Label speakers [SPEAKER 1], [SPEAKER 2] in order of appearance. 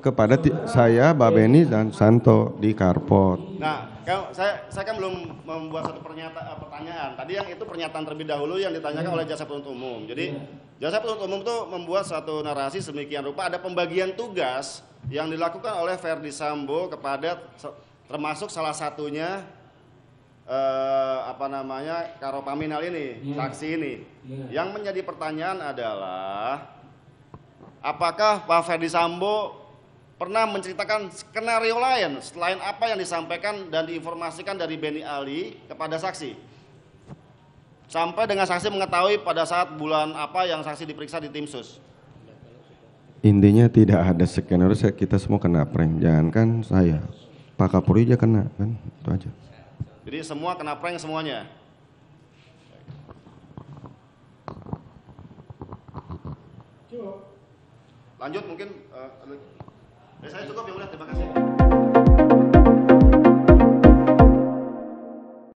[SPEAKER 1] kepada saya, Mbak Beni dan Santo di Karpot.
[SPEAKER 2] Nah, saya kan belum membuat satu pertanyaan. Tadi yang itu pernyataan terlebih dahulu yang ditanyakan oleh jaksa penuntut umum. Jadi jaksa penuntut umum itu membuat satu narasi sedemikian rupa, ada pembagian tugas yang dilakukan oleh Verdi Sambo kepada termasuk salah satunya Karo Paminal ini, saksi ini. Yang menjadi pertanyaan adalah apakah Pak Verdi Sambo pernah menceritakan skenario lain selain apa yang disampaikan dan diinformasikan dari Benny Ali kepada saksi? Sampai dengan saksi mengetahui pada saat bulan apa yang saksi diperiksa di tim sus.
[SPEAKER 1] Intinya tidak ada skenario, kita semua kena prank. Jangankan saya, Pak Kapolri aja kena kan, itu aja.
[SPEAKER 2] Jadi semua kena prank semuanya. Lanjut mungkin. Saya cukup yang mulia, terima kasih.